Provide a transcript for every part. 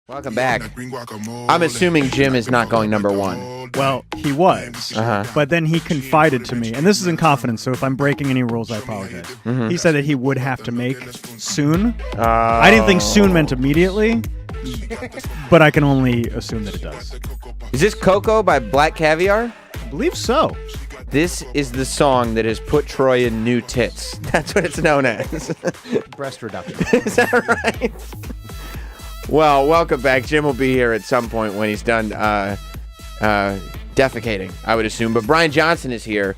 Welcome back. I'm assuming Jim is not going number one. Well, he was, but then he confided to me, and this is in confidence, so if I'm breaking any rules, I apologize. He said that he would have to make soon. I didn't think soon meant immediately, but I can only assume that it does. Is this Coco by Black Caviar? I believe so. This is the song that has put Troy in new tits. That's what it's known as. Breast reduction. Is that right? Well, welcome back. Jim will be here at some point when he's done defecating, I would assume. But Bryan Johnson is here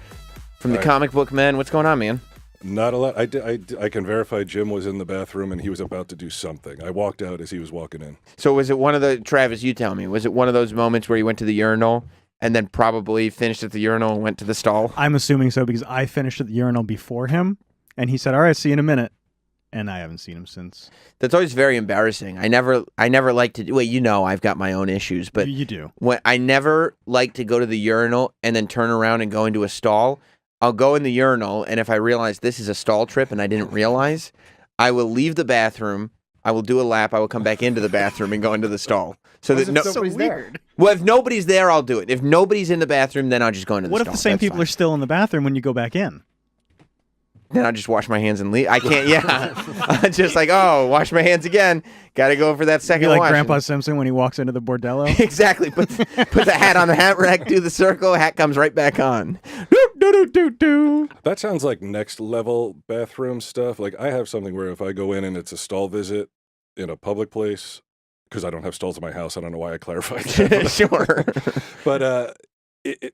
from the Comic Book Men. What's going on, man? Not a lot. I can verify Jim was in the bathroom and he was about to do something. I walked out as he was walking in. So was it one of the, Travis, you tell me, was it one of those moments where you went to the urinal and then probably finished at the urinal and went to the stall? I'm assuming so because I finished at the urinal before him, and he said, all right, see you in a minute. And I haven't seen him since. That's always very embarrassing. I never like to. Wait, you know I've got my own issues, but you do. When I never like to go to the urinal and then turn around and go into a stall. I'll go in the urinal, and if I realize this is a stall trip and I didn't realize, I will leave the bathroom. I will do a lap. I will come back into the bathroom and go into the stall. So that nobody's there. Well, if nobody's there, I'll do it. If nobody's in the bathroom, then I'll just go into the stall. What if the same people are still in the bathroom when you go back in? Then I'll just wash my hands and leave. I can't, yeah. Just like, oh, wash my hands again. Got to go for that second like wash. Grandpa Simpson when he walks into the bordello. Exactly. Put the hat on the hat rack, do the circle, hat comes right back on. That sounds like next level bathroom stuff. Like I have something where if I go in and it's a stall visit in a public place, because I don't have stalls in my house, I don't know why I clarified that. Sure. But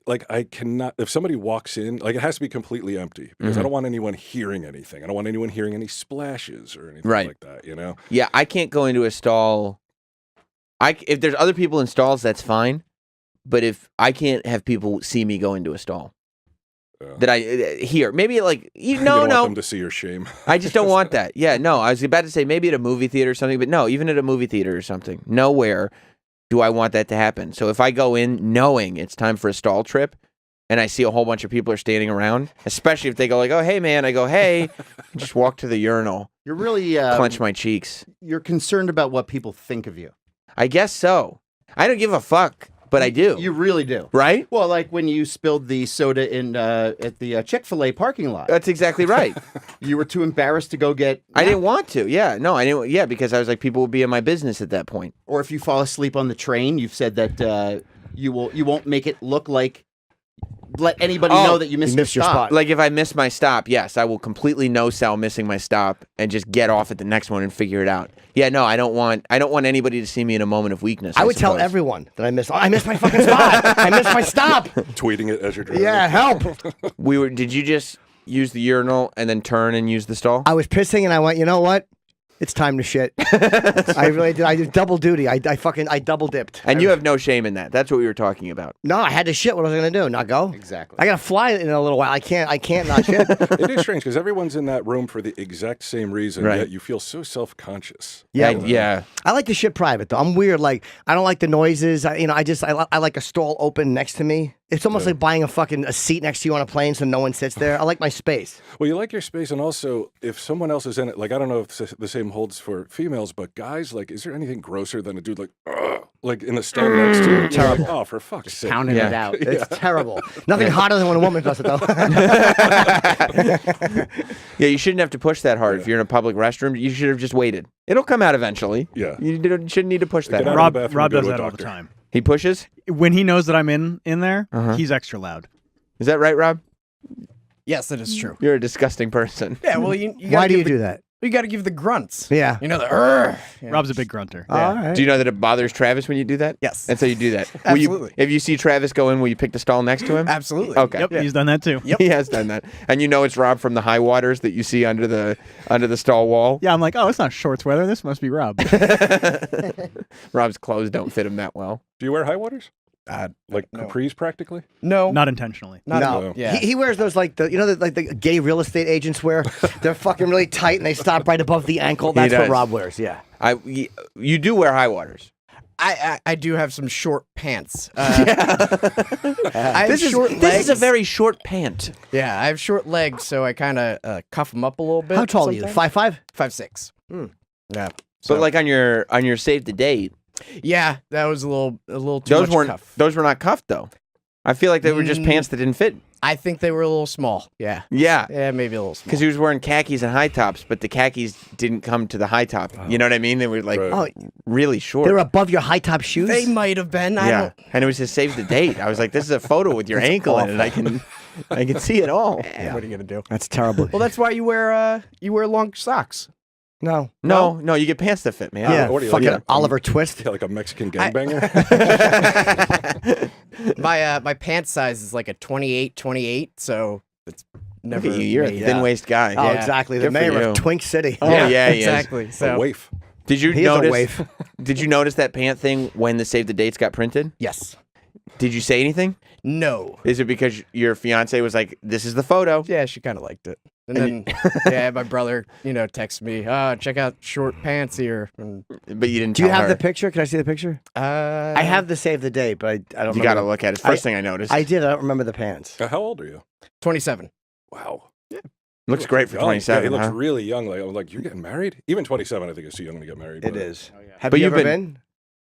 like I cannot, if somebody walks in, like it has to be completely empty because I don't want anyone hearing anything. I don't want anyone hearing any splashes or anything like that, you know? Yeah, I can't go into a stall. If there's other people in stalls, that's fine. But if I can't have people see me go into a stall that I hear, maybe like, you don't want them to see your shame. I just don't want that. Yeah, no, I was about to say maybe at a movie theater or something, but no, even at a movie theater or something, nowhere do I want that to happen. So if I go in knowing it's time for a stall trip and I see a whole bunch of people are standing around, especially if they go like, oh, hey, man, I go, hey, just walk to the urinal. You're really... clench my cheeks. You're concerned about what people think of you. I guess so. I don't give a fuck, but I do. You really do. Right? Well, like when you spilled the soda in at the Chick-fil-A parking lot. That's exactly right. You were too embarrassed to go get... I didn't want to. Yeah. No, I didn't. Yeah, because I was like, people will be in my business at that point. Or if you fall asleep on the train, you've said that you won't make it look like... Let anybody know that you missed your spot. Like if I miss my stop, yes, I will completely no-sell missing my stop and just get off at the next one and figure it out. Yeah, no, I don't want anybody to see me in a moment of weakness. I would tell everyone that I missed my fucking spot. I missed my stop. Tweeting it as you're driving. Yeah, help. Did you just use the urinal and then turn and use the stall? I was pissing and I went, you know what? It's time to shit. I really did. I did double duty. I double dipped. And you have no shame in that. That's what we were talking about. No, I had to shit. What was I going to do? Not go? Exactly. I got to fly in a little while. I can't not shit. It is strange because everyone's in that room for the exact same reason, yet you feel so self-conscious. Yeah. Yeah. I like to shit private, though. I'm weird. Like, I don't like the noises. I like a stall open next to me. It's almost like buying a seat next to you on a plane so no one sits there. I like my space. Well, you like your space, and also, if someone else is in it, like, I don't know if the same holds for females, but guys, like, is there anything grosser than a dude like in the stall next to you? Terrible. Like, oh, for fuck's sake. Pounding it out. It's terrible. Nothing hotter than when a woman does it, though. Yeah, you shouldn't have to push that hard if you're in a public restroom. You should have just waited. It'll come out eventually. Yeah. You shouldn't need to push that hard. Rob does that all the time. He pushes? When he knows that I'm in there, he's extra loud. Is that right, Rob? Yes, that is true. You're a disgusting person. Yeah, well, you Why do you do that? You got to give the grunts. Yeah. You know the. Yeah. Rob's a big grunter. Yeah. All right. Do you know that it bothers Travis when you do that? Yes. And so you do that. Absolutely. If you see Travis go in, will you pick the stall next to him? Absolutely. Okay. Yep, he's done that too. Yep. He has done that. And you know it's Rob from the high waters that you see under the stall wall. Yeah, I'm like, oh, it's not shorts weather. This must be Rob. Rob's clothes don't fit him that well. Do you wear high waters? Like capris, practically? No. Not intentionally. No. Yeah. He wears those like the gay real estate agents wear. They're fucking really tight and they stop right above the ankle. That's what Rob wears. Yeah. You do wear high waters. I do have some short pants. I have This short is legs. a very short pant. Yeah, I have short legs, so I kind of cuff them up a little bit. How tall are you? 5'5"? 5'6". Hmm. Yeah. But like on your save the date, Yeah, that was a little too Those much weren't. cuff. Those were not cuffed though. I feel like they were just pants that didn't fit. I think they were a little small. Yeah. Yeah. Yeah, maybe a little small. Because he was wearing khakis and high tops, but the khakis didn't come to the high top. You know what I mean? They were like really short. They were above your high top shoes. They might have been. I don't. And it was to save the date. I was like, this is a photo with your ankle in it. I can see it all. What are you gonna do? That's terrible. Well, that's why you wear long socks. No. No, you get pants that fit, man. Yeah, what are you, fucking like a- Oliver Twist. Yeah, like a Mexican gangbanger. My pant size is like a 28, so it's never. Look at you. You're a made. thin waist guy. Oh, Yeah. exactly. The Good for mayor you. of Twink City. Oh, yeah, he is. exactly. A So waif. Did you He is a notice? waif. Did you notice that pant thing when the save the dates got printed? yes, Did you say anything? no. Is it because your fiance was like, "This is the photo"? Yeah, she kind of liked it. And then, yeah, my brother, texted me, check out short pants here. And, But you didn't. Do you tell have her. the picture? Can I see the picture? I have the save the date, but I don't You remember. got to look at it. It's the first thing I noticed. I did. I don't remember the pants. How old are you? 27. Wow. Looks great for Young. 27. Yeah, he looks huh? really young. Like I'm like, you're getting married? Even 27, I think is too young to get married. It but- is. Have But you you've ever been- been?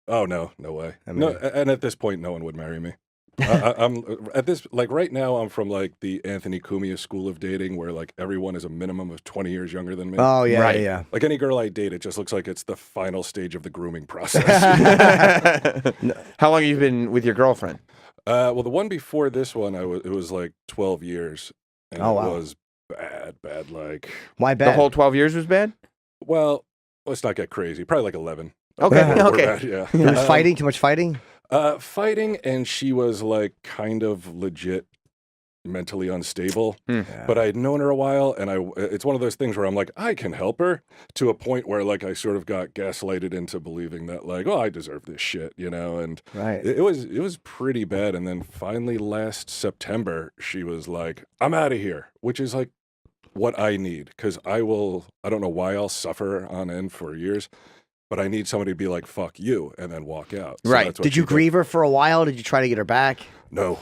Oh no way. I mean- No, and at this point, no one would marry me. I'm at this right now. I'm from like the Anthony Cumia school of dating, where like everyone is a minimum of 20 years younger than me. Oh yeah, Right. yeah. Like any girl I date, it just looks like it's the final stage of the grooming process. How long have you been with your girlfriend? Well, the one before this one, it was like 12 years, and Oh, it wow. was bad. Like, Why bad? The whole 12 years was bad? well, let's not get crazy. Probably like 11. Okay, Yeah. We're okay. bad, yeah. It was fighting. Too much fighting. Fighting, and she was like kind of legit mentally unstable. Hmm. But I'd known her a while, and it's one of those things where I'm like, I can help her, to a point where like I sort of got gaslighted into believing that like, oh, I deserve this shit, and Right. it was pretty bad. And then finally last September, she was like, I'm out of here, which is like what I need, because I don't know why I'll suffer on end for years, but I need somebody to be like, fuck you, and then walk out. So Right. that's what Did she you grieve her for a while? Did you try to get her back? No.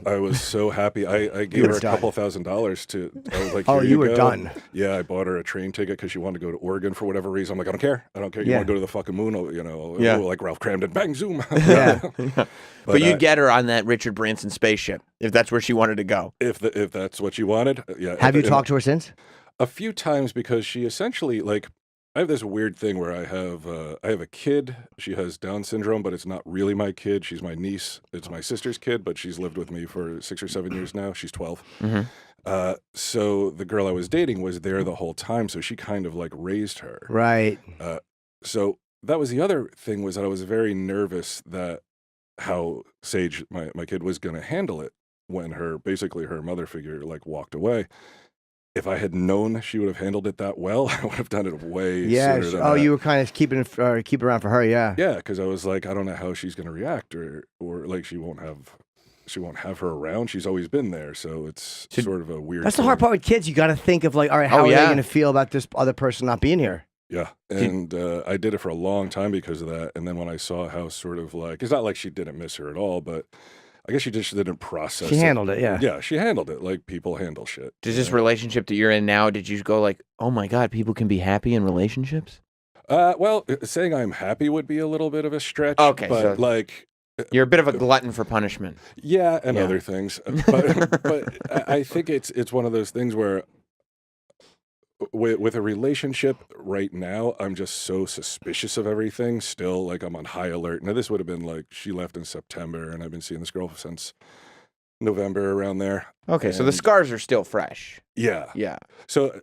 I was so happy. I gave were her a done. couple $1,000s to. I was like, Oh, "Here you were go." done. Yeah, I bought her a train ticket because she wanted to go to Oregon for whatever reason. I'm like, I don't care. You Yeah. want to go to the fucking moon? Yeah. Like Ralph Cramden, bang, zoom. Yeah. But you'd get her on that Richard Branson spaceship if that's where she wanted to go. if that's what you wanted. Yeah. Have you and talked to her since? a few times, because she essentially like. I have this weird thing where I have a kid. She has Down syndrome, but it's not really my kid. She's my niece. It's my sister's kid, but she's lived with me for 6 or 7 years now. She's 12. Mm-hmm. So the girl I was dating was there the whole time, so she kind of like raised her. Right. So that was the other thing, was that I was very nervous that how Sage, my kid, was going to handle it when her mother figure like walked away. If I had known she would have handled it that well, I would have done it way Yeah. sooner than Oh, that. you were kind of keeping around for her. Yeah. Yeah, because I was like, I don't know how she's going to react, or like she won't have her around. She's always been there, so it's sort of a weird. That's the hard thing. part with kids. You got to think of like, all right, how are they yeah. going to feel about this other person not being here? Yeah, and I did it for a long time because of that. And then when I saw how sort of like, it's not like she didn't miss her at all, but I guess she just didn't process. She handled it. Yeah. Yeah, she handled it like people handle shit. Does this relationship that you're in now, did you go like, oh my God, people can be happy in relationships? Well, saying I'm happy would be a little bit of a stretch. Okay, but so- like. You're a bit of a glutton for punishment. Yeah, and Yeah. other things, but I think it's one of those things where with a relationship right now, I'm just so suspicious of everything. Still, like I'm on high alert. Now, this would have been like she left in September, and I've been seeing this girl since November, around there. Okay, so the And- scars are still fresh. Yeah. Yeah. So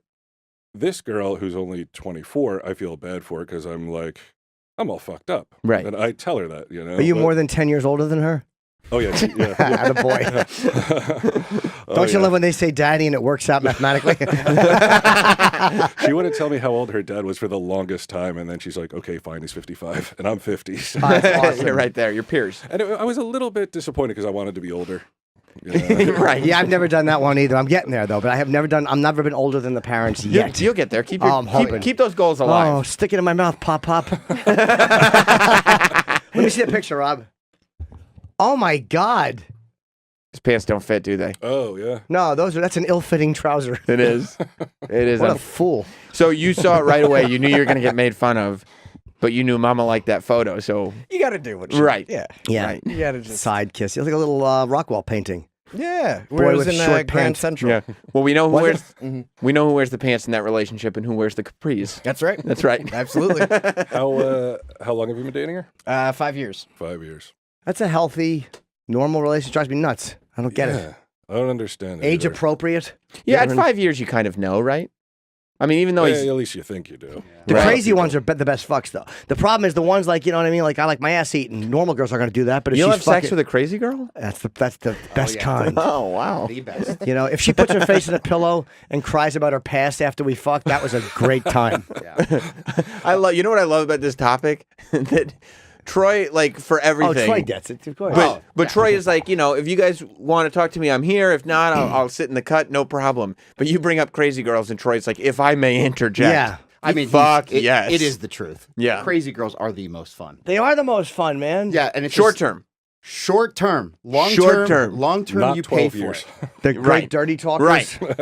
this girl who's only 24, I feel bad for because I'm like, I'm all fucked up. Right. And I tell her that, Are you but- more than 10 years older than her? Oh, yeah. Yeah. Attaboy. Oh, Don't you yeah. love when they say daddy and it works out mathematically? She wouldn't tell me how old her dad was for the longest time, and then she's like, "Okay, fine, he's 55, and I'm 50." So- That's awesome. You're right there. Your peers. and I was a little bit disappointed because I wanted to be older. You know? Right. Yeah, I've never done that one either. I'm getting there though, but I've never been older than the parents yet. You'll get there. Keep Oh, I'm keep, hoping. keep those goals Oh, alive. stick it in my mouth, pop, pop. Let me see the picture, Rob. Oh my God. His pants don't fit, do they? Oh yeah. No, that's an ill-fitting trouser. It is. It is. What a fool. So you saw it right away. You knew you were going to get made fun of. But you knew Mama liked that photo, so You got to do what you Right. Yeah. Yeah. Right. You got to just. Side kiss. It was like a little Rockwell painting. Yeah. Boy Where it was with in short Grand pants. Central. Yeah. Well, we know who Was wears Mhm. we know who wears the pants in that relationship and who wears the capris. That's right. That's right. Absolutely. How long have you been dating her? 5 years. 5 years. That's a healthy, normal relationship. Drives me nuts. I don't get it. Yeah, I don't understand. it Age either. appropriate. Yeah, at Different. 5 years you kind of know, right? I mean, even though Yeah, he's at least you think you do. The Right. crazy ones are the best fucks, though. The problem is the ones like, you know what I mean? Like, I like my ass eaten. Normal girls aren't going to do that, but if you'll she's have sex fucking, with a crazy girl? that's the best yeah. kind. Oh, wow. The best. You know, if she puts her face in a pillow and cries about her past after we fuck, that was a great time. You know what I love about this topic? That Troy, like, for Oh, everything. Troy gets it. Of course. But Troy is like, you know, if you guys want to talk to me, I'm here. If not, I'll sit in the cut, no problem. But you bring up crazy girls, and Troy's like, if I may interject. Yeah. I mean, fuck it, yes. it is the truth. Yeah. Crazy girls are the most fun. They are the most fun, man. Yeah, and it's Short just term. short term, long Short term, term. long term. Not You pay 12 for years. it. The great Right. dirty talkers. Right.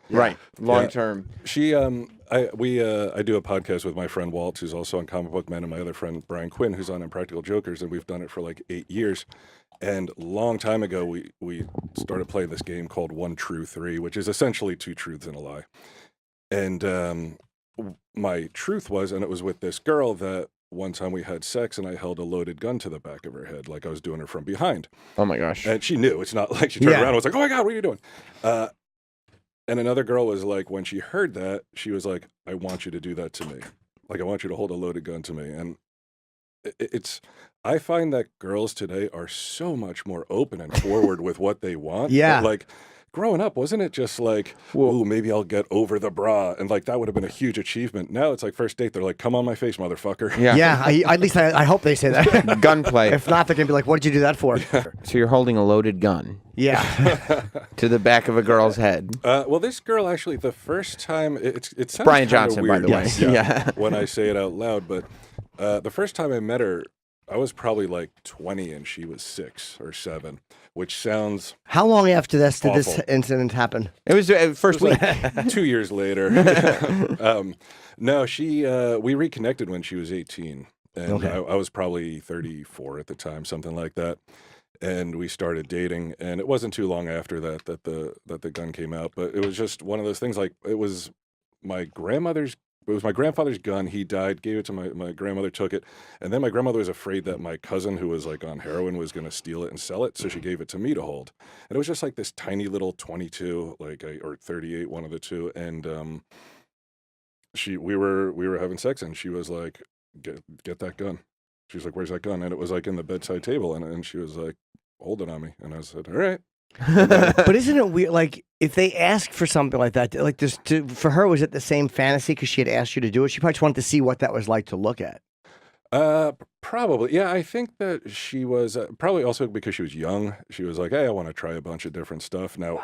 Right. Long Yeah. term. She, I do a podcast with my friend Walt, who's also on Comic Book Men, and my other friend Bryan Quinn, who's on Impractical Jokers, and we've done it for like 8 years. And a long time ago, we started playing this game called 1 True 3, which is essentially 2 truths and a lie. And my truth was, and it was with this girl, that one time we had sex and I held a loaded gun to the back of her head, like I was doing her from behind. Oh, my gosh. And she knew. It's not like she turned Yeah. around and was like, oh my God, what are you doing? And another girl was like, when she heard that, she was like, I want you to do that to me. Like, I want you to hold a loaded gun to me. And I find that girls today are so much more open and forward with what they want. Yeah. But, like, growing up, wasn't it just like, ooh, maybe I'll get over the bra? And like, that would have been a huge achievement. Now it's like first date, they're like, come on my face, motherfucker. Yeah. Yeah, at least I hope they say that. Gunplay. If not, they're going to be like, what did you do that for? So you're holding a loaded gun Yeah. to the back of a girl's head. Well, this girl actually, the first time, it sounds Brian kinda Johnson, by weird, the way. Yes. Yeah. when I say it out loud, but the first time I met her, I was probably like 20 and she was 6 or 7, which sounds How long after this did this Awful. incident happen? It was first week. like 2 years later. No, we reconnected when she was 18, and Okay. I was probably 34 at the time, something like that. And we started dating, and it wasn't too long after that the gun came out. But it was just one of those things. Like, it was my grandfather's gun. He died, gave it to my grandmother, took it, and then my grandmother was afraid that my cousin, who was like on heroin, was going to steal it and sell it, so she gave it to me to hold. And it was just like this tiny little 22, or 38, one of the two. And we were having sex, and she was like, get that gun. She was like, where's that gun? And it was like in the bedside table, and she was like, hold it on me. And I said, all right. But isn't it weird? Like, if they ask for something like that, like this, for her, was it the same fantasy because she had asked you to do it? She probably just wanted to see what that was like to look at. Probably. Yeah, I think that she was probably also because she was young. She was like, hey, I want to try a bunch of different stuff. Now,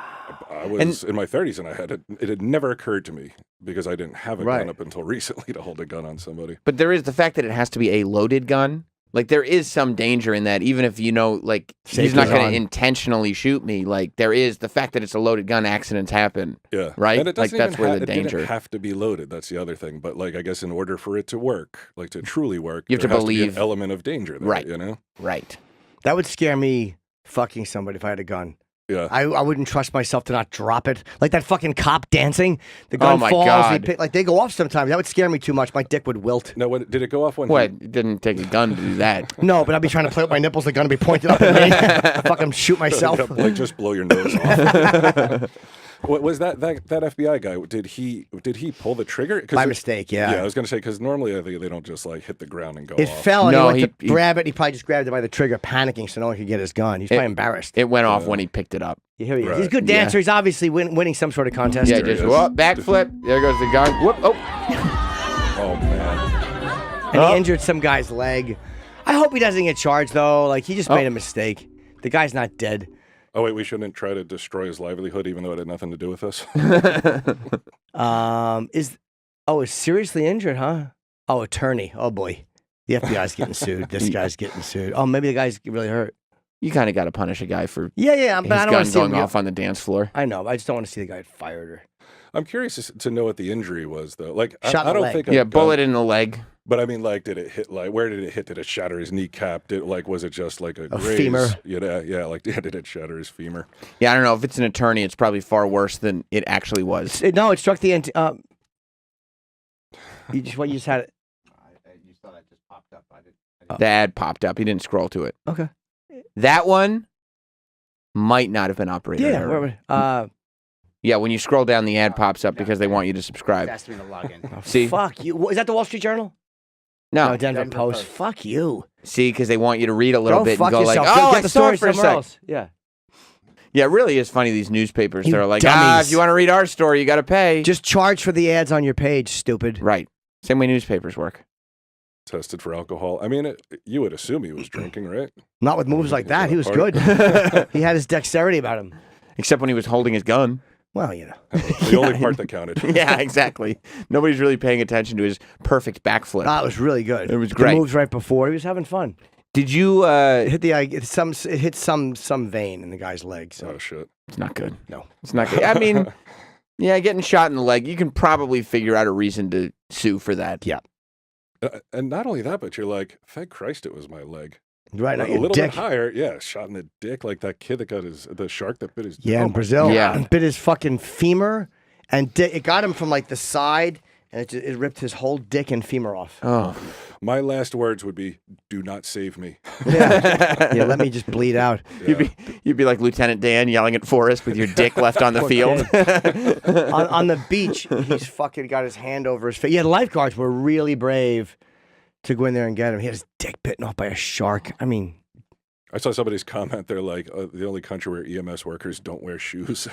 I was in my 30s, and it had never occurred to me because I didn't have a Right. gun up until recently to hold a gun on somebody. But there is the fact that it has to be a loaded gun. Like, there is some danger in that, even if you know, like, he's not Safety's going on. to intentionally shoot me. Like, there is the fact that it's a loaded gun, accidents happen. Yeah. Right? And it Like, doesn't that's even where the it danger- didn't have to be loaded. That's the other thing. But, like, I guess in order for it to work, like to truly work, You have there to has be believe- an element of danger there, Right. you know? Right. That would scare me fucking somebody if I had a gun. Yeah. I wouldn't trust myself to not drop it. Like that fucking cop dancing. The gun Oh, my falls. God. Like they go off sometimes. That would scare me too much. My dick would wilt. No, did it go off when What? It didn't take a gun to do that. No, but I'd be trying to play with my nipples. The gun would be pointed up at me. Fucking shoot myself. like just blow your nose off? What was that FBI guy? Did he pull the trigger? 'Cause By mistake, yeah. Yeah, I was going to say, because normally I think they don't just like hit the ground and go It off. fell and No, he went to he- grab it. He probably just grabbed it by the trigger, panicking so no one could get his gun. He's probably embarrassed. It went off when he picked it up. Here he is. Right. He's a good dancer. He's obviously winning some sort of contest. Yeah, There he just is. whoop, backflip. There goes the gun. Whoop. Oh. Oh, man. And he injured some guy's leg. I hope he doesn't get charged, though. Like, he just made a mistake. The guy's not dead. Oh, wait, we shouldn't try to destroy his livelihood, even though it had nothing to do with us? Is seriously injured, huh? Oh, attorney. Oh, boy. The FBI's getting sued. This guy's getting sued. Oh, maybe the guy's really hurt. You kind of got to punish a guy for Yeah, his but I don't want gun to see him going off on the dance floor. I know. I just don't want to see the guy fired. I'm curious to know what the injury was, though. Like, Shot in I the don't leg. think Yeah, bullet in the leg. But I mean, like, did it hit? Like, where did it hit? Did it shatter his kneecap? Was it just like a graze? femur? Yeah. Like, did it shatter his femur? Yeah, I don't know. If it's an attorney, it's probably far worse than it actually was. No, it struck the end. You just had it. You saw that just popped up. I didn't. The ad popped up. He didn't scroll to it. Okay. That one might not have been operated. Yeah. Yeah, when you scroll down, the ad pops up because they want you to subscribe. Asked me to log in. See? Fuck you. Is that the Wall Street Journal? No. Denver Denver Post. Post. Fuck you. See, because they want you to read a little Go bit fuck and go yourself. like, Go oh, get I the saw story it for a somewhere sec. else. Yeah. Yeah, it really is funny, these newspapers. You They're like, dummies. if you want to read our story, you got to pay. Just charge for the ads on your page, stupid. Right. Same way newspapers work. Tested for alcohol. I mean, you would assume he was drinking, right? Not with moves like that. He was good. He had his dexterity about him. Except when he was holding his gun. Well, you know. The only part that counted. Yeah, exactly. Nobody's really paying attention to his perfect backflip. It was really good. It was great. The moves right before. He was having fun. Did you... It hit some vein in the guy's leg. So. Oh, shit. It's not good. No. It's not good. I mean, yeah, getting shot in the leg, you can probably figure out a reason to sue for that. Yeah. And not only that, but you're like, thank Christ it was my leg. Right, A your little dick. bit higher, yeah, shot in the dick, like that kid that got the shark that bit his Yeah, oh in my Brazil. God. Yeah. Bit his fucking femur, and it got him from like the side, and it ripped his whole dick and femur off. Oh. My last words would be, do not save me. Yeah, let me just bleed out. Yeah. You'd be like Lieutenant Dan yelling at Forrest with your dick left on the Poor field. on the beach, he's fucking got his hand over his face. Yeah, the lifeguards were really brave to go in there and get him. He had his dick bitten off by a shark. I mean, I saw somebody's comment. They're like, the only country where EMS workers don't wear shoes.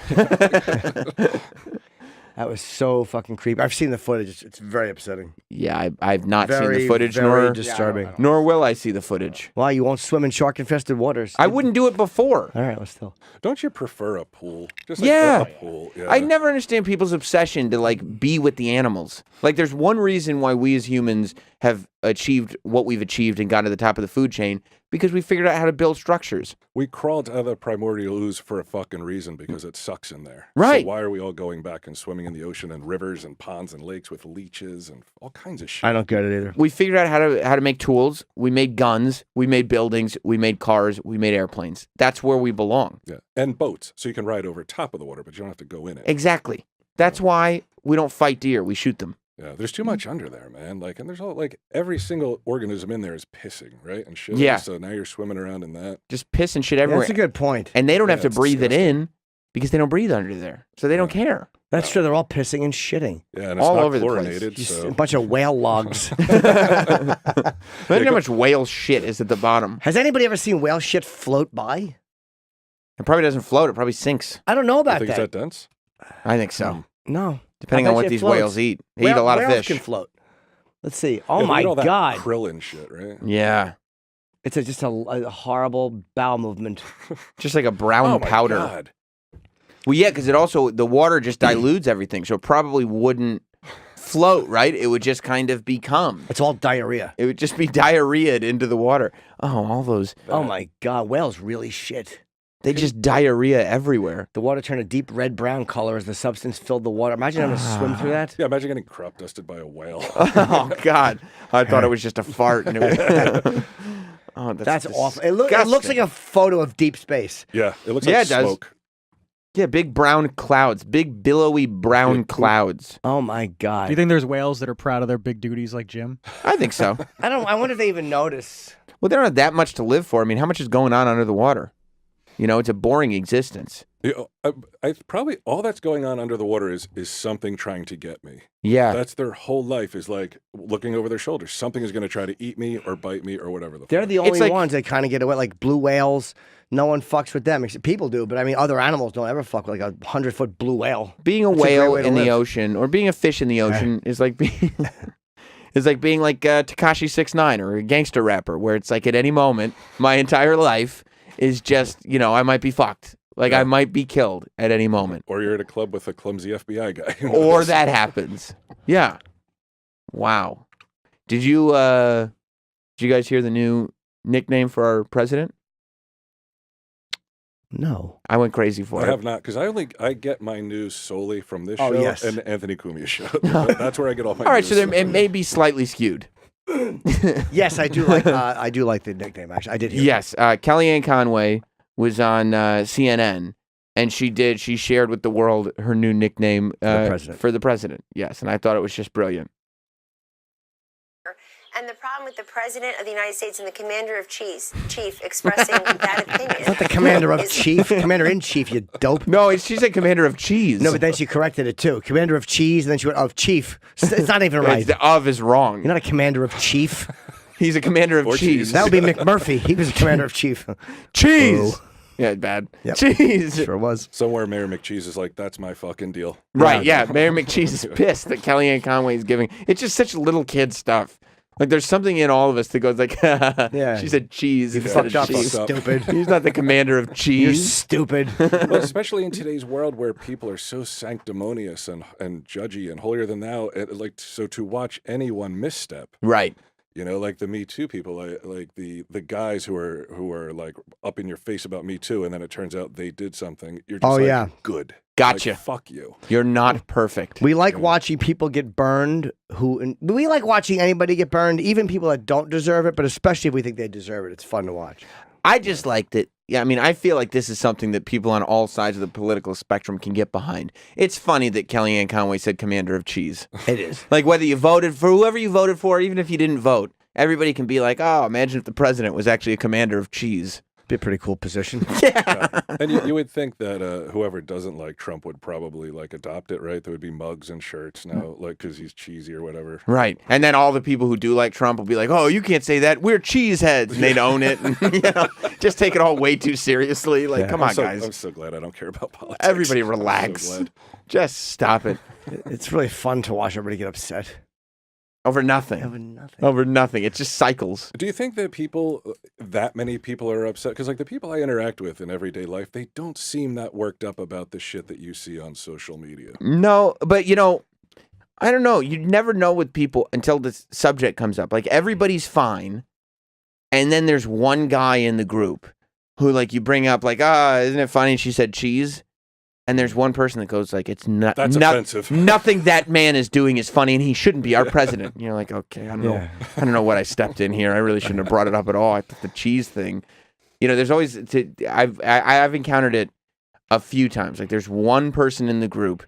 that was so fucking creepy. I've seen the footage. It's very upsetting. Yeah, I've not seen Very, the footage, very nor disturbing. nor will I see the footage. Why you won't swim in shark-infested waters? I wouldn't do it before. All right, let's still. Don't you prefer a pool? Just Yeah. a pool. Yeah. I never understand people's obsession to like be with the animals. Like there's one reason why we as humans have achieved what we've achieved and got to the top of the food chain, because we figured out how to build structures. We crawled out of the primordial ooze for a fucking reason, because it sucks in there. Right. So why are we all going back and swimming in the ocean and rivers and ponds and lakes with leeches and all kinds of shit? I don't get it either. We figured out how to make tools. We made guns. We made buildings. We made cars. We made airplanes. That's where we belong. Yeah. And boats, so you can ride over top of the water, but you don't have to go in it. Exactly. That's why we don't fight deer. We shoot them. Yeah, there's too much under there, man. Like, and there's all like every single organism in there is pissing, right? And shit. Yeah. So now you're swimming around in that. Just piss and shit Yeah, everywhere. that's a good point. And they don't have Yeah, to it's breathe it disgusting. in because they don't breathe under there. So they don't care. That's true. They're all pissing and shitting. Yeah, and it's All not over the place. chlorinated. Just So a bunch of whale logs. Imagine how much whale shit is at the bottom. Has anybody ever seen whale shit float by? It probably doesn't float. It probably sinks. I don't know I about think that. it's that dense. I think so. No. Depending I on bet what you it these floats. whales eat. They eat a lot of whales fish. can float. Let's see. Oh Yeah, my look at all that God. krill and shit, right? Yeah. It's just a horrible bowel movement. Just like a brown Oh my powder. God. Well, yeah, because it also, the water just dilutes everything. So it probably wouldn't float, right? It would just kind of become. It's all diarrhea. It would just be diarrheaed into the water. Oh, all those. Oh my God. Whales really shit. They just diarrhea everywhere. The water turned a deep red-brown color as the substance filled the water. Imagine having to swim through that. Yeah, imagine getting crop dusted by a whale. Oh, God. I thought it was just a fart. And it was... Oh, That's awful. It looks like a photo of deep space. Yeah, it looks Yeah, like it does. smoke. Yeah, big brown clouds. Big billowy brown clouds. Oh my God. Do you think there's whales that are proud of their big duties like Jim? I think so. I wonder if they even notice. Well, they don't have that much to live for. I mean, how much is going on under the water? You know, it's a boring existence. Yeah, I probably all that's going on under the water is something trying to get me. Yeah. That's their whole life, is like looking over their shoulders. Something is going to try to eat me or bite me or whatever. They're the only like- ones that kind of get away, like blue whales. No one fucks with them. Except people do, but I mean, other animals don't ever fuck with like a 100-foot blue whale. Being a That's a great whale way to in the live. ocean or being a fish in the ocean is like being is like being like Tekashi 6ix9ine or a gangster rapper, where it's like at any moment, my entire life is just, you know, I might be fucked. Like I might be killed at any moment. Or you're at a club with a clumsy FBI guy. Or that happens. Yeah. Wow. Did you guys hear the new nickname for our president? No. I went crazy for I it. have not, because I get my news solely from this Oh, show yes. and the Anthony Cumia show. That's where I get all my All right, news. so it may be slightly skewed. Yes, I do like the nickname. Actually, I did hear. Yes, Kellyanne Conway was on CNN, and she shared with the world her new nickname president. for the president. Yes, and I thought it was just brilliant. And the problem with the President of the United States and the Commander-in-Chief expressing that opinion. Not the Commander-in-Chief, Commander-in-Chief, you dope. No, she said Commander of Cheese. No, but then she corrected it too. Commander of Cheese, and then she went of Chief. It's not even right. The of is wrong. You're not a Commander of Chief. He's a Commander of Or Cheese. cheese. That would be McMurphy. He was a Commander of Chief. Cheese. Boo. Yeah, bad. Yep. Cheese. Sure was. Somewhere Mayor McCheese is like, that's my fucking deal. Right, yeah. Mayor McCheese is pissed that Kellyanne Conway is giving. It's just such little kid stuff. Like, there's something in all of us that goes like, Yeah. she said cheese You instead fucked of up, cheese. stupid. He's not the Commander of You're Cheese. stupid. Well, especially in today's world where people are so sanctimonious and judgy and holier than thou, like, so to watch anyone misstep, Right. you know, like the Me Too people, like the guys who are like up in your face about Me Too, and then it turns out they did something. You're just Oh, like, yeah. good. Gotcha. Like, fuck you. You're not perfect. We like watching people get burned. We like watching anybody get burned, even people that don't deserve it, but especially if we think they deserve it. It's fun to watch. I just liked it. Yeah, I mean, I feel like this is something that people on all sides of the political spectrum can get behind. It's funny that Kellyanne Conway said Commander of Cheese. It is. Like, whether you voted for whoever you voted for, even if you didn't vote, everybody can be like, oh, imagine if the president was actually a Commander of Cheese. Be a pretty cool position. Yeah. And you would think that whoever doesn't like Trump would probably like adopt it, right? There would be mugs and shirts now, like because he's cheesy or whatever. Right. And then all the people who do like Trump will be like, oh, you can't say that. We're cheeseheads. And they'd own it. And, just take it all way too seriously. Like, come on, guys. I'm so glad I don't care about politics. Everybody I'm so relax. glad. Just stop it. It's really fun to watch everybody get upset. Over nothing. Over nothing. Over nothing. It just cycles. Do you think that that many people are upset? Because like the people I interact with in everyday life, they don't seem that worked up about the shit that you see on social media. No, but I don't know. You never know with people until the subject comes up. Like, everybody's fine. And then there's one guy in the group who, like, you bring up, like, isn't it funny she said cheese? And there's one person that goes, like, it's not. That's offensive. Nothing that man is doing is funny, and he shouldn't be our president. And you're like, okay, I don't know. I don't know what I stepped in here. I really shouldn't have brought it up at all. I thought the cheese thing. There's always. I've encountered it a few times. Like, there's one person in the group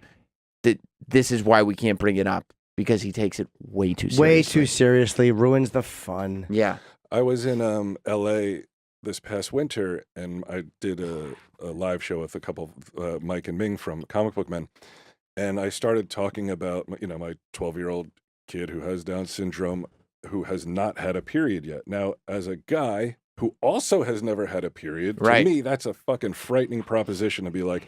that this is why we can't bring it up, because he takes it way too seriously. Way too seriously. Ruins the fun. Yeah. I was in L.A. this past winter, and I did a live show with a couple, Mike and Ming from Comic Book Men, and I started talking about my 12-year-old kid who has Down syndrome, who has not had a period yet. Now, as a guy who also has never had a period, Right. to me, that's a fucking frightening proposition to be like,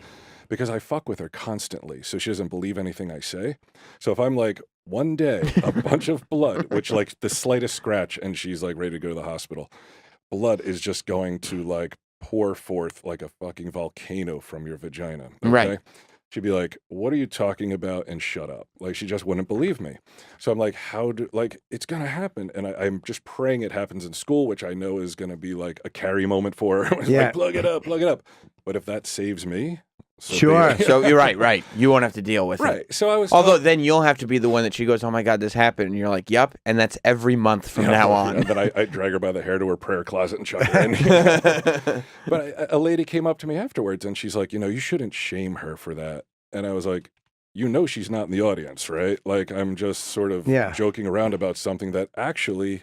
because I fuck with her constantly, so she doesn't believe anything I say. So if I'm like, one day, a bunch of blood, which like the slightest scratch, and she's like ready to go to the hospital, blood is just going to like pour forth like a fucking volcano from your vagina. Okay? Right. She'd be like, what are you talking about? And shut up. Like, she just wouldn't believe me. So I'm like, it's going to happen. And I'm just praying it happens in school, which I know is going to be like a carry moment for her. It's Yeah. like, plug it up. But if that saves me. So Sure. be it. So you're right. You won't have to deal with it. Right. So I was. Although then you'll have to be the one that she goes, oh my God, this happened. And you're like, yep. And that's every month from now on. Then I drag her by the hair to her prayer closet and chuck her in. But a lady came up to me afterwards and she's like, you shouldn't shame her for that. And I was like, she's not in the audience, right? Like, I'm just sort of joking around about something that actually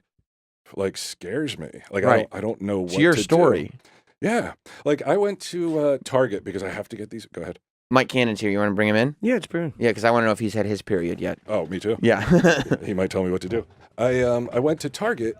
like scares me. Like, Right. I don't know what It's your to story. do. Yeah. Like, I went to Target because I have to get these. Go ahead. Mike Cannon's here. You want to bring him in? Yeah, it's brilliant. Yeah, because I want to know if he's had his period yet. Oh, me too. Yeah. He might tell me what to do. I went to Target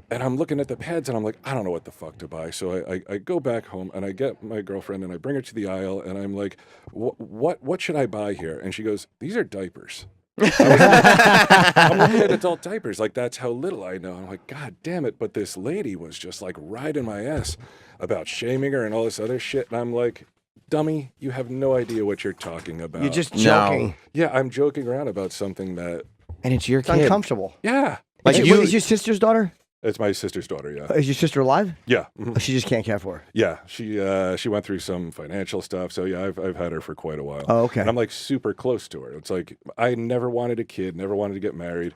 and I'm looking at the pads and I'm like, I don't know what the fuck to buy. So I go back home and I get my girlfriend and I bring her to the aisle and I'm like, what should I buy here? And she goes, these are diapers. I'm looking at adult diapers, like that's how little I know. I'm like, God damn it. But this lady was just like riding my ass about shaming her and all this other shit. And I'm like, dummy, you have no idea what you're talking about. You're just joking. Yeah, I'm joking around about something that. And it's your It's kid. uncomfortable. Yeah. Like Is you, is your sister's daughter? It's my sister's daughter. Yeah. Is your sister alive? Yeah. Oh, she just can't care for her. Yeah. She went through some financial stuff. So yeah, I've had her for quite a while. Oh, okay. And I'm like super close to her. It's like I never wanted a kid, never wanted to get married.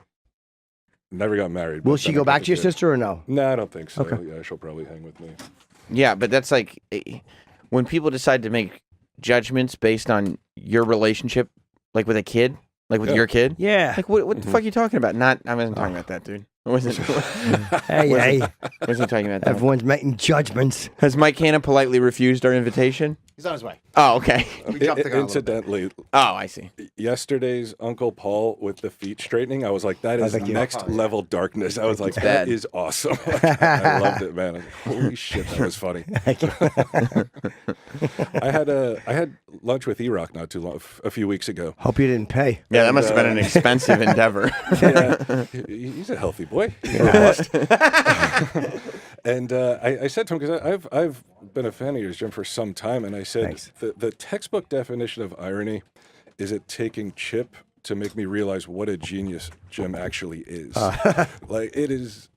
Never got married. Will she go back to your sister or no? No, I don't think so. Okay. Yeah, she'll probably hang with me. Yeah, but that's like when people decide to make judgments based on your relationship, like with a kid, like with your kid. Yeah. Like what the fuck are you talking about? I wasn't talking about that, dude. I wasn't. Hey. Wasn't talking about that. Everyone's making judgments. Has Mike Cannon politely refused our invitation? He's on his way. Oh, okay. We jumped the gun a little bit. Incidentally, Oh, I see. yesterday's Uncle Paul with the feet straightening, I was like, that is thank you. next level darkness. I was like, bad. that is awesome. I loved it, man. I was like, holy shit, that was funny. I had lunch with E-Rock not too long, a few weeks ago. Hope you didn't pay. Yeah, that must have been an expensive endeavor. Yeah, he's a healthy boy. He's robust. And I said to him, because I've been a fan of yours, Jim, for some time, and I said the textbook definition of irony is it taking Chip to make me realize what a genius Jim actually is. Like it is.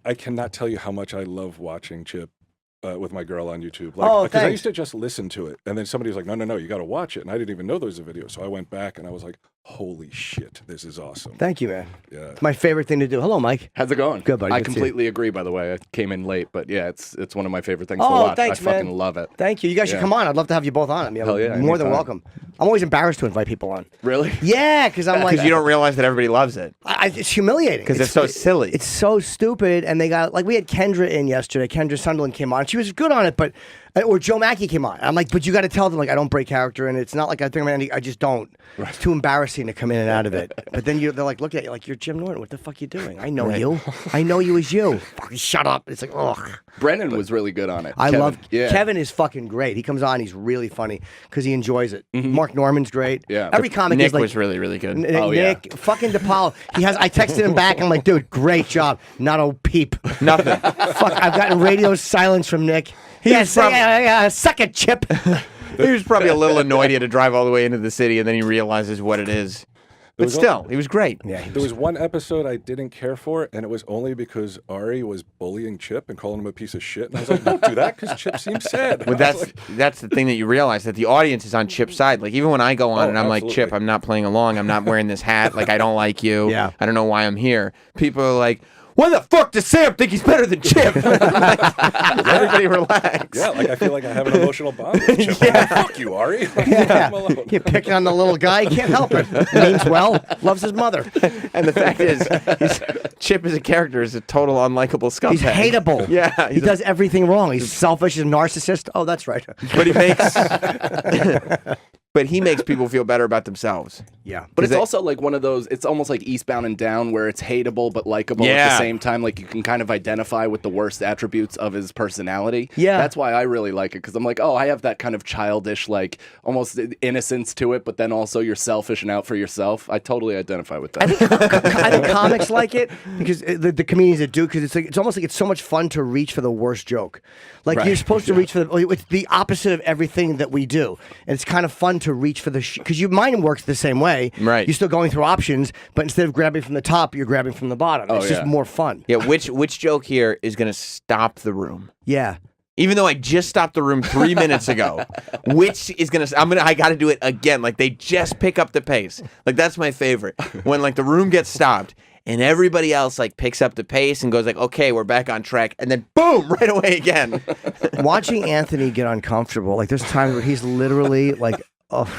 I cannot tell you how much I love watching Chip with my girl on YouTube. Like, because I used to just listen to it, and then somebody was like, "No, you got to watch it," and I didn't even know there was a video. So I went back and I was like, "Holy shit, this is awesome!" Thank you, man. Yeah, It's my favorite thing to do. Hello, Mike. How's it going? Good, buddy. I Good to see you. completely agree, by the way. I came in late, but yeah, it's one of my favorite things to Oh, watch. thanks, I fucking man. love it. Thank you. You guys should Yeah. come on. I'd love to have you both on. I mean, Hell yeah, more than anytime. welcome. I'm always embarrassed to invite people on. Really? Yeah, because I'm like, Because you don't realize that everybody loves it. it's humiliating. Because it's so silly. It's so stupid, and they got like we had Kendra in yesterday. Kendra Sunderland came on. She was good on it, but or Joe Mackey came on. I'm like, but you got to tell them like I don't break character, and it's not like I think I just don't. It's too embarrassing to come in and out of it. But then they're like, look at you like you're Jim Norton. What the fuck you doing? I know you. I know you as you. Fucking shut up. It's like ugh. Brennan was really good on it. I Kevin. love Yeah. Kevin is fucking great. He comes on, he's really funny because he enjoys it. Mark Norman's great. Yeah. Every comic Nick is like was really, really good. Nick, fucking DePaul. I texted him back. I'm like, dude, great job. Not a peep. Nothing. Fuck, I've gotten radio silence from Nick. Suck it, Chip. He was probably a little annoyed he had to drive all the way into the city, and then he realizes what it is. But still, he was great. Yeah, there was one episode I didn't care for, and it was only because Ari was bullying Chip and calling him a piece of shit. And I was like, don't do that because Chip seems sad. Well, that's the thing that you realize, that the audience is on Chip's side. Like, even when I go on and I'm like, Chip, I'm not playing along. I'm not wearing this hat. Like, I don't like you. Yeah. I don't know why I'm here. People are like, why the fuck does Sam think he's better than Chip? Everybody relax. Yeah, like I feel like I have an emotional bond with Chip. I'm like, fuck you, Ari. Like, leave him alone. You're picking on the little guy. He can't help it. Means well. Loves his mother. And the fact is, Chip as a character is a total unlikable scumbag. He's hateable. Yeah. He does everything wrong. He's selfish. He's a narcissist. Oh, that's right. But he makes... But he makes people feel better about themselves. Yeah. But it's also like one of those, it's almost like Eastbound and Down where it's hateable but likable at the same time. Like you can kind of identify with the worst attributes of his personality. Yeah. That's why I really like it, because I'm like, oh, I have that kind of childish, like almost innocence to it, but then also you're selfish and out for yourself. I totally identify with that. I think comics like it because the comedians that do, because it's almost like it's so much fun to reach for the worst joke. Like you're supposed to reach for it's the opposite of everything that we do, and it's kind of fun to reach for the because your mind works the same way. Right. You're still going through options, but instead of grabbing from the top, you're grabbing from the bottom. It's just more fun. Yeah. Which joke here is going to stop the room? Yeah. Even though I just stopped the room 3 minutes ago, which is I got to do it again. Like they just pick up the pace. Like that's my favorite. When like the room gets stopped and everybody else like picks up the pace and goes like, okay, we're back on track. And then boom, right away again. Watching Anthony get uncomfortable, like there's times where he's literally like, oh,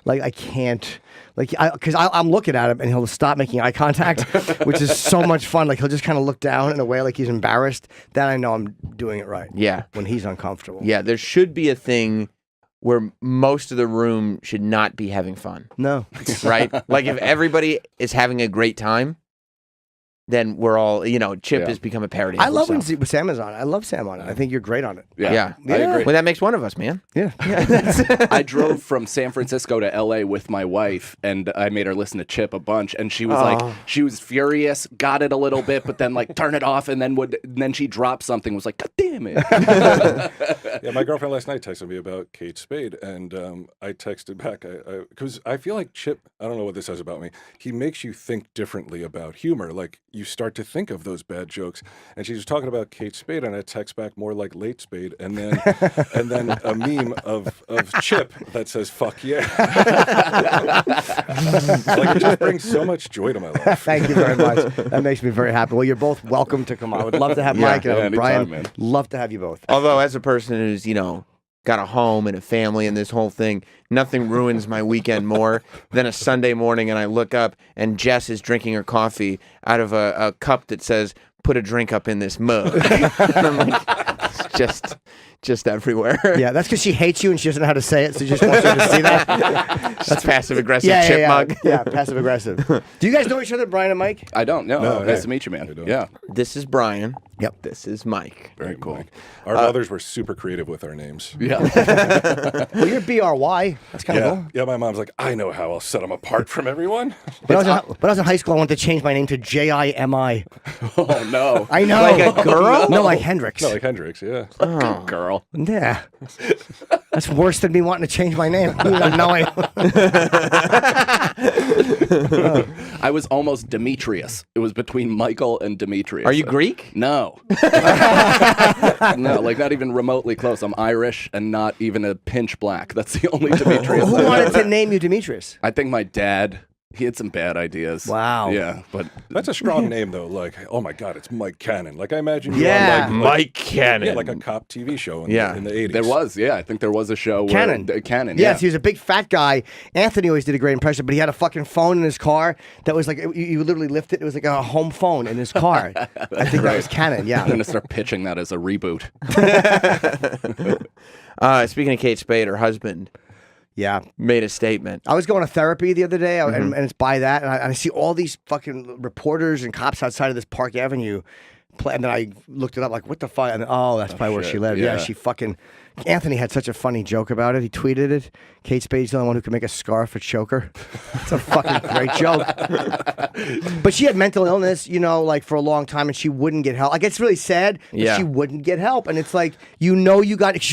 like I can't. Like, because I'm looking at him and he'll stop making eye contact, which is so much fun. Like, he'll just kind of look down in a way like he's embarrassed. Then I know I'm doing it right. Yeah. When he's uncomfortable. Yeah, there should be a thing where most of the room should not be having fun. No. Right? Like, if everybody is having a great time, then we're all, Chip has become a parody. I love when Sam is on it. I love Sam on it. I think you're great on it. Yeah. I agree. Well, that makes one of us, man. Yeah. I drove from San Francisco to LA with my wife, and I made her listen to Chip a bunch, and she was she was furious, got it a little bit, but then like turn it off, and then she dropped something, was like, God damn it. Yeah, my girlfriend last night texted me about Kate Spade, and I texted back because I feel like Chip, I don't know what this says about me, he makes you think differently about humor. Like you start to think of those bad jokes. And she was talking about Kate Spade, and I text back more like late Spade, and then a meme of Chip that says "fuck yeah." Like, it just brings so much joy to my life. Thank you very much. That makes me very happy. Well, you're both welcome to come on. I would love to have Mike and anytime, Brian. man. Love to have you both. Although, as a person who's, got a home and a family and this whole thing, nothing ruins my weekend more than a Sunday morning and I look up and Jess is drinking her coffee out of a cup that says, "Put a drink up in this mug." And I'm like, it's just everywhere. Yeah, that's because she hates you and she doesn't know how to say it, so she just wants you to see that. That's passive-aggressive Yeah, chip mug. Yeah, passive-aggressive. Do you guys know each other, Brian and Mike? I don't know. No, Nice hey. to meet you, man. I don't. Yeah. This is Brian. Yep. This is Mike. Very cool. Our mothers were super creative with our names. Yeah. Well, you're BRY. That's kind of Yeah, cool. yeah. My mom's like, I know how I'll set them apart from everyone. When I was in high school, I wanted to change my name to JIMI. Oh no. I know. Like a girl? No, like Hendrix. No, like Hendrix. Yeah. Oh. Girl. Yeah. That's worse than me wanting to change my name. You have no idea. I was almost Demetrius. It was between Michael and Demetrius. Are you Greek? No. No, like not even remotely close. I'm Irish and not even a pinch black. That's the only Demetrius. Who I know. wanted to name you Demetrius? I think my dad. He had some bad ideas. Wow. Yeah, but That's a strong name, though. Like, oh my God, it's Mike Cannon. Like, I imagine you Yeah. on Mike Cannon. yeah, like a cop TV show in, Yeah. in the 80s. there was, yeah, I think there was a show where Cannon. Cannon. Yes, he yeah. was a big fat guy. Anthony always did a great impression, but he had a fucking phone in his car that was like, you literally lift it. It was like a home phone in his car. I think that was Cannon, I'm yeah. gonna start pitching that as a reboot. Speaking of Kate Spade, her husband Yeah. made a statement. I was going to therapy the other day, and it's by that, and I see all these fucking reporters and cops outside of this Park Avenue. And then I looked it up, like, what the fuck? And that's probably where shit. she lived. Yeah, Yeah. she fucking. Anthony had such a funny joke about it. He tweeted it. Kate Spade's the only one who can make a scarf a choker. It's a fucking great joke. But she had mental illness, like for a long time, and she wouldn't get help. Like, it's really sad, but Yeah. she wouldn't get help. And it's like, she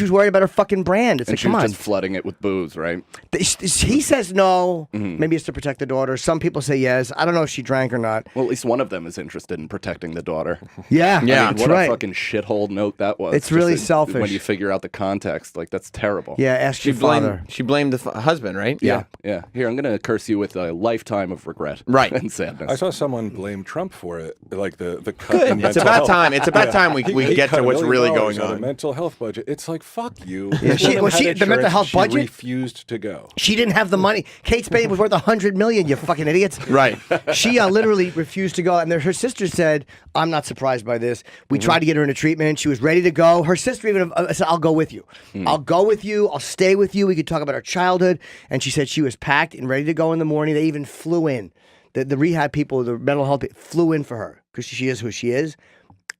was worried about her fucking brand. It's And like, she come was on. just flooding it with booze, right? He says no. Maybe it's to protect the daughter. Some people say yes. I don't know if she drank or not. Well, at least one of them is interested in protecting the daughter. Yeah, Yeah. I mean, that's what right. a fucking shithole note that was. It's really Just selfish. when you figure out the context. Like, that's terrible. Yeah, ask She your father. blamed the husband, right? Yeah. Here, I'm gonna curse you with a lifetime of regret. Right. And sadness. I saw someone blame Trump for it, like the cut. Good. in It's mental about health. time. It's about time we He get cut to $1 what's really million going on. A on. mental health budget. It's like, fuck you. Yeah, This woman had the mental insurance, health she budget? refused to go. She didn't have the money. Kate Spade was worth $100 million. You fucking idiots. Right. She literally refused to go, and her sister said, "I'm not surprised by this." We tried to get her into treatment. She was ready to go. Her sister even said, "I'll go with you. I'll go with you. I'll stay with you. We could talk about her childhood." And she said she was packed and ready to go in the morning. They even flew in. The rehab people, the mental health people, flew in for her because she is who she is.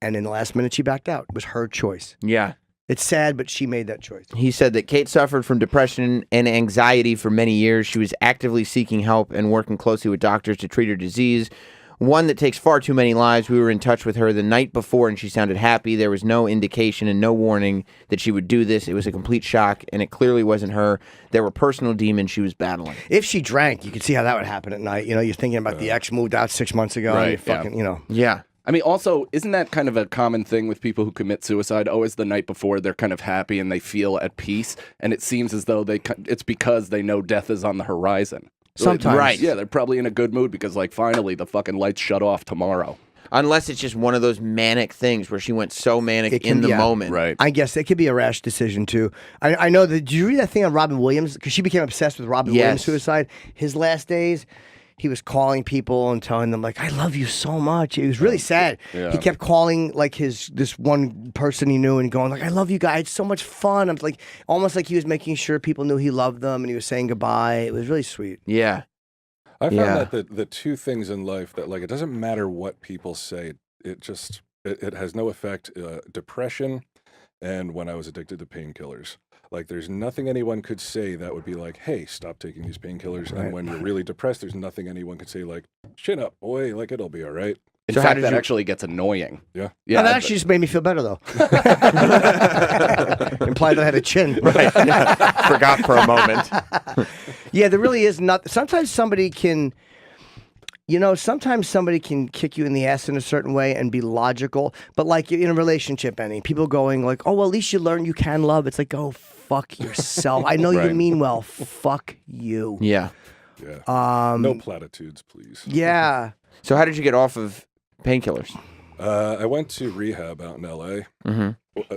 And in the last minute, she backed out. It was her choice. Yeah. It's sad, but she made that choice. He said that Kate suffered from depression and anxiety for many years. She was actively seeking help and working closely with doctors to treat her disease, one that takes far too many lives. We were in touch with her the night before, and she sounded happy. There was no indication and no warning that she would do this. It was a complete shock, and it clearly wasn't her. There were personal demons she was battling. If she drank, you could see how that would happen at night. You're thinking about the ex moved out 6 months ago. And Right, you fucking, Yeah. I mean, also, isn't that kind of a common thing with people who commit suicide? Always the night before, they're kind of happy and they feel at peace, and it seems as though it's because they know death is on the horizon. Sometimes. Right. Yeah, they're probably in a good mood because, like, finally the fucking lights shut off tomorrow. Unless it's just one of those manic things where she went so manic It can- in the yeah. moment. Right. I guess it could be a rash decision too. I know that. Did you read that thing on Robin Williams? Because she became obsessed with Robin Williams' Yes. suicide. His last days, he was calling people and telling them like, "I love you so much." It was really sad. Yeah. He kept calling like this one person he knew and going like, "I love you guys. It's so much fun." I'm like, almost like he was making sure people knew he loved them and he was saying goodbye. It was really sweet. Yeah. I found Yeah. that the two things in life that, like, it doesn't matter what people say, it just it has no effect. Depression, and when I was addicted to painkillers, like, there's nothing anyone could say that would be like, hey, stop taking these painkillers. Right. And when you're really depressed, there's nothing anyone could say like, chin up, boy, like, it'll be all right. In So how fact, did that you- actually gets annoying. Yeah. Yeah. that actually just made me feel better though. Implied that I had a chin. Right. Forgot for a moment. Yeah, there really is not. Sometimes somebody can. You know, sometimes somebody can kick you in the ass in a certain way and be logical, but like in a relationship, people going like, "Oh, well, at least you learn you can love." It's like, "Oh, fuck yourself." I know you mean well. Fuck you. Yeah. Yeah. No platitudes, please. Yeah. So how did you get off of painkillers? I went to rehab out in L.A. Mm-hmm.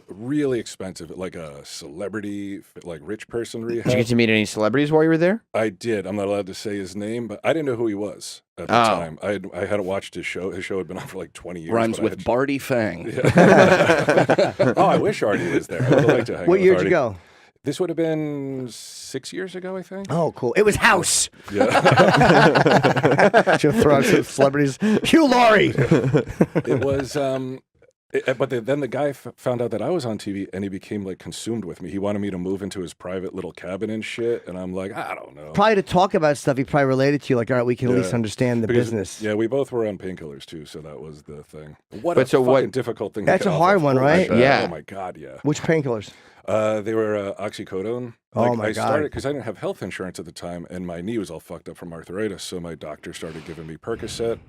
Really expensive, like a celebrity, like rich person rehab. Did you get to meet any celebrities while you were there? I did. I'm not allowed to say his name, but I didn't know who he was at the time. I hadn't watched his show. His show had been on for like 20 years. Rhymes with Barty Fang. Yeah. Oh, I wish Artie was there. I would like to hang out What with year did Artie. you go? This would have been 6 years ago, I think. Oh, cool. It was House. Yeah. She'll throw out some celebrities. Hugh Laurie. It was, but then the guy found out that I was on TV, and he became like consumed with me. He wanted me to move into his private little cabin and shit, and I'm like, I don't know. Probably to talk about stuff, he probably related to you. Like, all right, we can at least understand the business. Yeah, we both were on painkillers too, so that was the thing. What But a so fucking what- difficult thing. That's to a get hard off of. one, Oh my right? God. Yeah. Oh my god, yeah. Which painkillers? They were oxycodone. Oh, my I God. started because I didn't have health insurance at the time, and my knee was all fucked up from arthritis. So my doctor started giving me Percocet,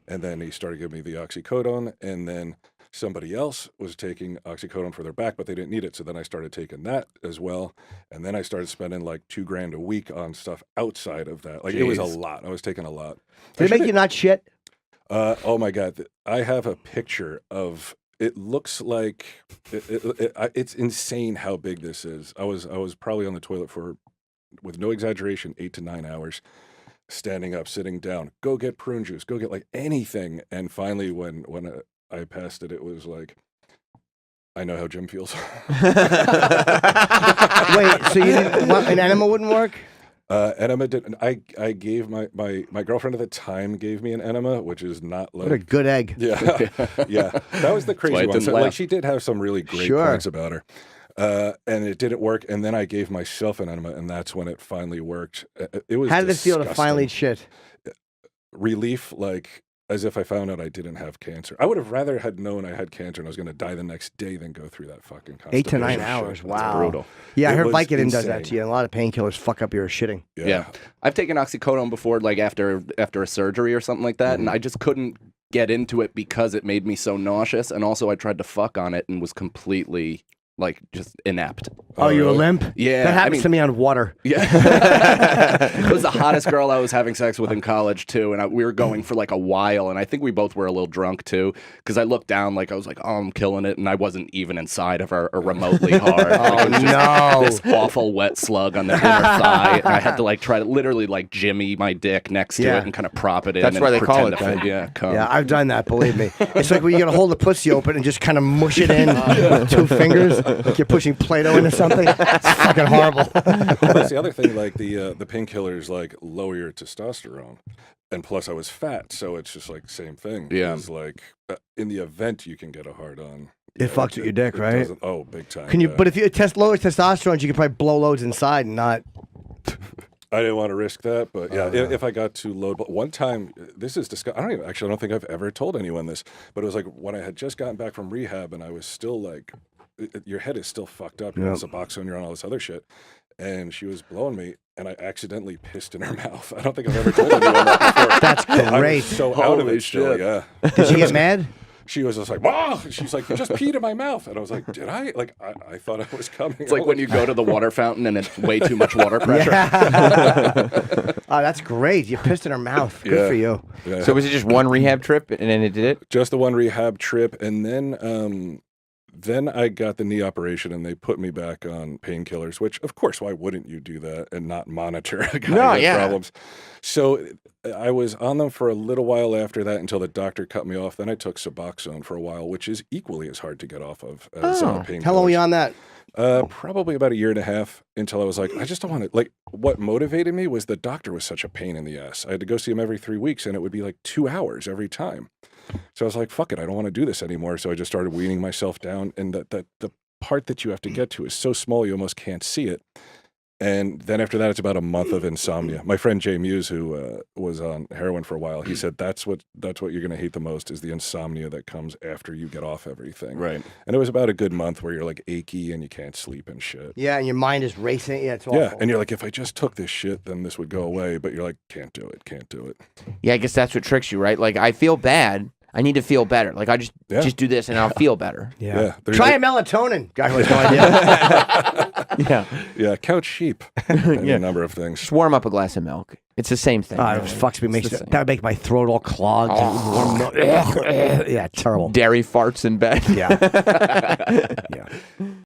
and then he started giving me the oxycodone, and then somebody else was taking oxycodone for their back, but they didn't need it. So then I started taking that as well, and then I started spending like $2,000 a week on stuff outside of that. Like it was a lot. I was taking a lot. Did it make you not shit? Oh my god! I have a picture of. It looks like it's insane how big this is. I was probably on the toilet for, with no exaggeration, 8 to 9 hours, standing up, sitting down. Go get prune juice. Go get like anything. And finally, when I passed it, it was like, I know how Jim feels. Wait, so you didn't? An enema wouldn't work? Enema didn't. I gave my girlfriend at the time gave me an enema, which is not like What a good egg. Yeah, yeah. That was the why crazy it one. didn't So, like laugh. she did have some really great Sure. points about her, and it didn't work. And then I gave myself an enema, and that's when it finally worked. It was. How did it feel to disgusting. finally shit? Relief, like as if I found out I didn't have cancer. I would have rather had known I had cancer and I was going to die the next day than go through that fucking 8 to 9 constipation hours. shit. Wow. That's brutal. Yeah, I It heard was Vicodin does that insane. to you. And a lot of painkillers fuck up your shitting. Yeah. I've taken oxycodone before, like after a surgery or something like that, and I just couldn't get into it because it made me so nauseous, and also I tried to fuck on it and was completely like just inept. Oh, you were really? limp? Yeah, That I happens mean- to me on water. Yeah, it was the hottest girl I was having sex with in college too, and we were going for like a while, and I think we both were a little drunk too, because I looked down like I was like, oh, I'm killing it, and I wasn't even inside of her or remotely hard. Like, it was just no. this awful wet slug on the inner thigh, and I had to like try to literally like jimmy my dick next to Yeah. it and kind of prop it in. That's and why they call pretend it to that. fit- Yeah, cum. Yeah, I've done that, believe me. It's like when you gotta hold the pussy open and just kind of mush it in with 2 fingers, like you're pushing Play-Doh into something. It's fucking horrible. Well, that's the other thing. Like the painkillers, like lower your testosterone, and plus I was fat, so it's just like same thing. Yeah. It's like in the event you can get a hard on. It fucks with your dick, right? doesn't- Oh, big time. Can you? yeah. But if you lower testosterone, you could probably blow loads inside and not. I didn't want to risk that, but yeah, if I got too low. But one time, this is disgusting. I don't think I've ever told anyone this, but it was like when I had just gotten back from rehab and I was still like, your head is still fucked up. You're on Suboxone, you're on all this other shit. And she was blowing me, and I accidentally pissed in her mouth. I don't think I've ever told anyone that before. That's I great. was so out of Holy it still, shit. yeah. Did she get mad? She was just like, wow. She's like, you just peed in my mouth. And I was like, did I? Like, I thought I was coming. It's like when you go to the water fountain and it's way too much water pressure. Oh, that's great. You pissed in her mouth. Good Yeah. for you. Yeah. So was it just one rehab trip and then it did it? Just the one rehab trip, and then I got the knee operation, and they put me back on painkillers. Which, of course, why wouldn't you do that and not monitor a guy who has problems? So I was on them for a little while after that until the doctor cut me off. Then I took Suboxone for a while, which is equally as hard to get off of as painkillers. How long were you on that? Probably about 1.5 years until I was like, I just don't want to. Like, what motivated me was the doctor was such a pain in the ass. I had to go see him every 3 weeks, and it would be like 2 hours every time. So I was like, fuck it, I don't want to do this anymore. So I just started weaning myself down, and the part that you have to get to is so small you almost can't see it. And then after that, it's about a month of insomnia. My friend Jay Muse, who was on heroin for a while, he said that's what you're going to hate the most is the insomnia that comes after you get off everything. Right. And it was about a good month where you're like achy and you can't sleep and shit. Yeah, and your mind is racing. Yeah, it's awful. Yeah, and you're like, if I just took this shit, then this would go away. But you're like, can't do it. Yeah, I guess that's what tricks you, right? Like, I feel bad. I need to feel better. Like, I just do this and I'll feel better. Yeah. Try a melatonin. Guy who has no idea. Yeah, couch sheep. A number of things. Just warm up a glass of milk. It's the same thing. It fucks me. That would make my throat all clogged. Yeah, terrible. Dairy farts in bed. Yeah. Yeah.